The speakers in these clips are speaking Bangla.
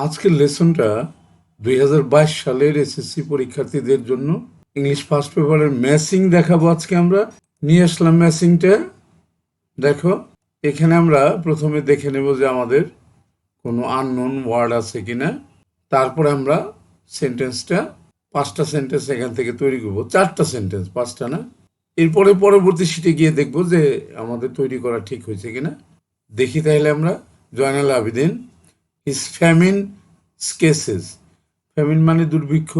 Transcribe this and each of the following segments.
আজকের লেসনটা 2022 সালের এসএসসি পরীক্ষার্থীদের জন্য ইংলিশ ফার্স্ট পেপারের ম্যাচিং দেখাবো। আজকে আমরা নিয়ে আসলাম ম্যাচিংটা। দেখো, এখানে আমরা প্রথমে দেখে নেব যে আমাদের কোনো আননোন ওয়ার্ড আছে কিনা। তারপরে আমরা সেন্টেন্সটা 5টা সেন্টেন্স এখান থেকে তৈরি করবো, 4টা সেন্টেন্স, 5টা না। এরপরে পরবর্তী শিটে গিয়ে দেখবো যে আমাদের তৈরি করা ঠিক হয়েছে কিনা। দেখি তাহলে আমরা। Joynal Abedin, his famine sketches. Famine মানে দুর্ভিক্ষ,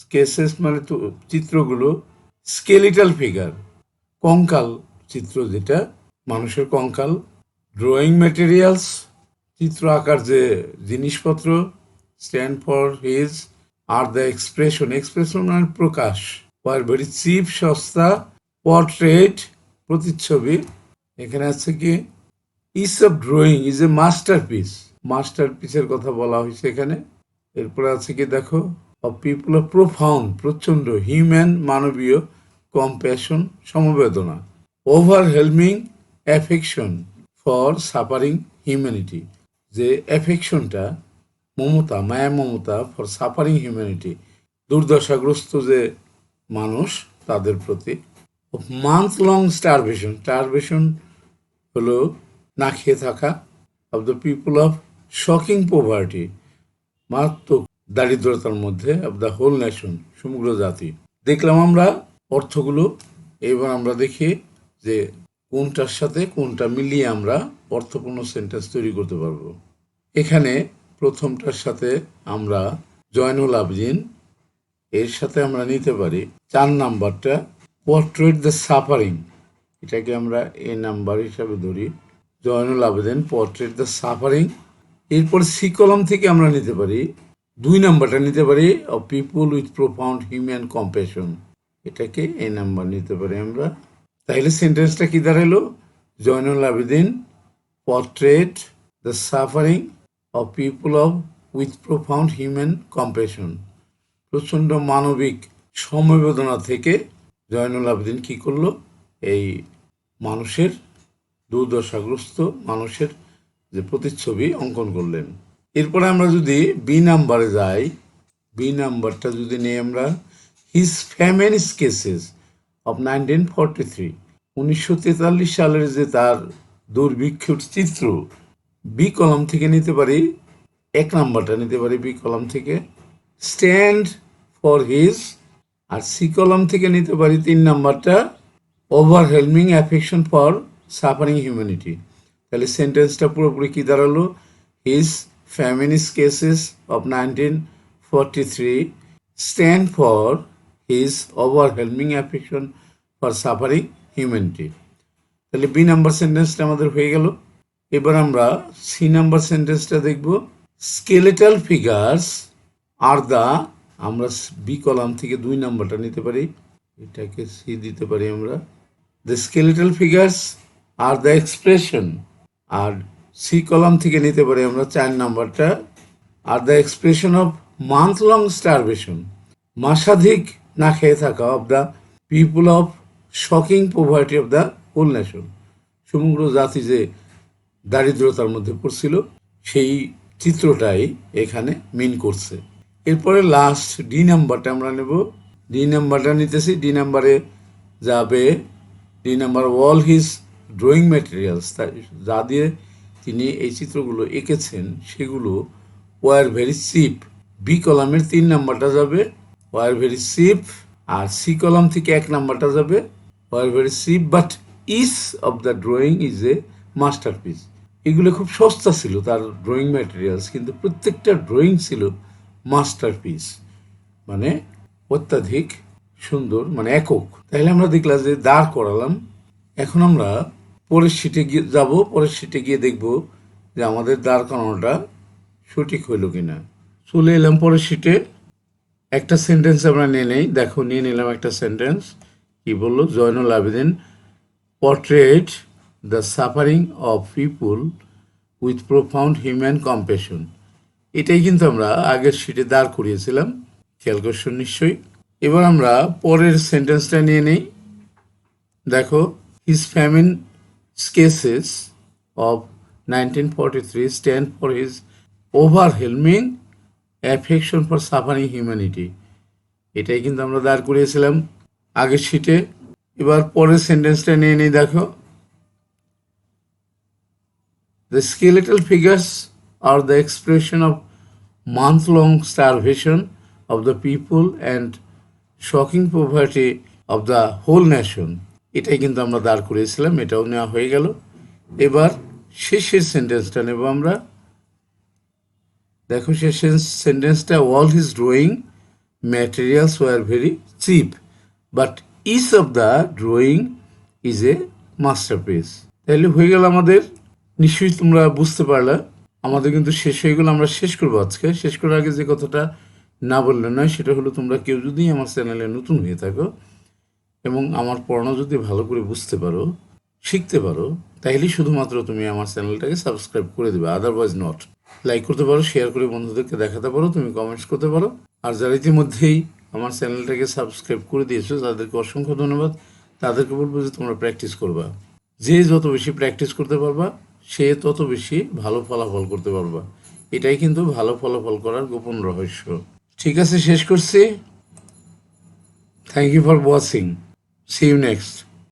স্কেচেস মানে তো চিত্রগুলো, স্কেলিটাল ফিগার কঙ্কাল চিত্র, যেটা মানুষের কঙ্কাল, ড্রয়িং ম্যাটেরিয়ালস চিত্র আঁকার যে জিনিসপত্র, stand for his are the expression, expression মানে প্রকাশ, ওয়ার ভেরি চিপ সস্তা, পোর্ট্রেট প্রতিচ্ছবি। এখানে আছে কি is of drawing is a masterpiece, মাস্টারপিসের কথা বলা হয়েছে এখানে। এরপরে আছে কি দেখো, অফ পিপল অফ প্রোফাউন্ড প্রচন্ড, হিউম্যান মানবীয়, কম্প্যাশন সমবেদনা, overwhelming affection for suffering humanity, যে অ্যাফেকশনটা মমতা, মায়া মমতা, ফর সাফারিং হিউম্যানিটি দুর্দশাগ্রস্ত যে মানুষ তাদের প্রতি। মান্থ লং স্টারভেশন, স্টারভেশন হলো না খেয়ে থাকা। Of the people of shocking poverty মারাত্মক দারিদ্রতার মধ্যে, অফ দ্য হোল নেশন সমগ্র জাতি। দেখলাম আমরা অর্থগুলো। এবার আমরা দেখি যে কোনটার সাথে কোনটা মিলিয়ে আমরা অর্থপূর্ণ সেন্টেন্স তৈরি করতে পারবো। এখানে প্রথমটার সাথে আমরা জয়নুল আবেদিন, এর সাথে আমরা নিতে পারি 4 নাম্বারটা পোর্ট্রেট দ্য সাফারিং, এটাকে আমরা এ নাম্বার হিসাবে ধরি। Zainul Abedin portrait the suffering. এরপর সি কলম থেকে আমরা নিতে পারি 2 নাম্বারটা নিতে পারি of people with profound human compassion, এটাকে এ নাম্বার নিতে পারি আমরা। তাহলে সেন্টেন্সটা কি দাঁড়ালো? Zainul Abedin portrait the suffering of people of with profound human compassion, প্রচণ্ড মানবিক সমবেদনা থেকে জয়নুল আবেদিন কি করলো, এই মানুষের দুর্দশাগ্রস্ত মানুষের যে প্রতিচ্ছবি অঙ্কন করলেন। এরপরে আমরা যদি বি নাম্বারে যাই, বি নাম্বারটা যদি নিই আমরা, হিজ ফ্যামিন স্কেচেস অফ 1943, 1943 সালের যে তার দুর্ভিক্ষর চিত্র, বি কলম থেকে নিতে পারি 1 নাম্বারটা নিতে পারি বি কলম থেকে, স্ট্যান্ড ফর হিজ। আর সি কলম থেকে নিতে পারি 3 নাম্বারটা overwhelming affection for suffering humanity. তাহলে সেন্টেন্সটা পুরোপুরি কি দাঁড়ালো? His famine sketches of 1943 stand for his overwhelming affection for suffering humanity. তাহলে বি নাম্বার সেন্টেন্সটা আমাদের হয়ে গেল। এবার আমরা সি নাম্বার সেন্টেন্সটা দেখব। স্কেলেটাল ফিগার্স আর দ্য, আমরা বি কলাম থেকে 2 নাম্বারটা নিতে পারি, এটাকে সি দিতে পারি আমরা। The skeletal figures are the expression, আর সি কলাম থেকে নিতে পারি আমরা 4 নাম্বারটা, are the expression of month long starvation, মাসাধিক না খেয়ে থাকা, of the people of shocking poverty of the whole nation, সমগ্র জাতি যে দারিদ্রতার মধ্যে পড়ছিল সেই চিত্রটাই এখানে মিন করছে। এরপরে লাস্ট ডি নাম্বারটা আমরা নেব। ডি নাম্বারটা নিতেছি, ডি নাম্বারে যাবে D number all his drawing materials, যা দিয়ে তিনি এই চিত্রগুলো এঁকেছেন সেগুলো ওয়ার ভেরি চিপ। বি কলামের 3 নাম্বারটা যাবে ওয়ার ভেরি চিপ, আর সি কলাম থেকে 1 নাম্বারটা যাবে were very cheap but ease of the drawing is a masterpiece. এগুলো খুব সস্তা ছিল তার ড্রয়িং ম্যাটেরিয়ালস, কিন্তু প্রত্যেকটা ড্রয়িং ছিল মাস্টারপিস, মানে অত্যাধিক সুন্দর, মানে একক। তাহলে আমরা দেখলাম যে দাঁড় করালাম। এখন আমরা পরের শিটে গিয়ে যাব, পরের শিটে গিয়ে দেখব যে আমাদের দাঁড় করানোটা সঠিক হইল কিনা। চলে এলাম পরের শিটে। একটা সেন্টেন্স আমরা নিয়ে নেই। দেখো, নিয়ে নিলাম একটা সেন্টেন্স। কি বললো? Zainul Abedin portrait the suffering of people with profound human compassion. এটাই কিন্তু আমরা আগের শিটে দাঁড় করিয়েছিলাম, খেয়াল করছো নিশ্চয়ই। এবার আমরা পরের সেন্টেন্সটা নিয়ে নেই। দেখো, his famine sketches of 1943 stand for his overwhelming affection for suffering humanity, এটাই কিন্তু আমরা দাঁড় করিয়েছিলাম আগের শিটে। এবার পরের সেন্টেন্সটা নিয়ে নিই, দেখো। The skeletal figures are the expression of month-long starvation of the people and shocking poverty of the whole nation. এটাই কিন্তু আমরা দাঁড় করিয়েছিলাম, এটাও নেওয়া হয়ে গেল। এবার শেষের সেন্টেন্সটা নেব আমরা। দেখো শেষের সেন্টেন্সটা, all his drawing materials were very cheap but each of the drawing is a masterpiece. তাহলে হয়ে গেল আমাদের। নিশ্চয়ই তোমরা বুঝতে পারলে আমাদের কিন্তু শেষ হয়ে গেল। আমরা শেষ করবো আজকে। শেষ করার আগে যে কথাটা না বললে নয়, সেটা হলো তোমরা কেউ যদি আমার চ্যানেলে নতুন হয়ে থাকো এবং আমার পড়ানো যদি ভালো করে বুঝতে পারো, শিখতে পারো, তাহলেই শুধুমাত্র তুমি আমার চ্যানেলটাকে সাবস্ক্রাইব করে দেবে, আদারওয়াইজ নট। লাইক করতে পারো, শেয়ার করে বন্ধুদেরকে দেখাতে পারো, তুমি কমেন্টস করতে পারো। আর যারা ইতিমধ্যেই আমার চ্যানেলটাকে সাবস্ক্রাইব করে দিয়েছো তাদেরকে অসংখ্য ধন্যবাদ। তাদেরকে বলবো যে তোমরা প্র্যাকটিস করবা। যে যত বেশি প্র্যাকটিস করতে পারবা সে তত বেশি ভালো ফলাফল করতে পারবা। এটাই কিন্তু ভালো ফলাফল করার গোপন রহস্য। ঠিক আছে, শেষ করছি। Thank you for watching. See you next.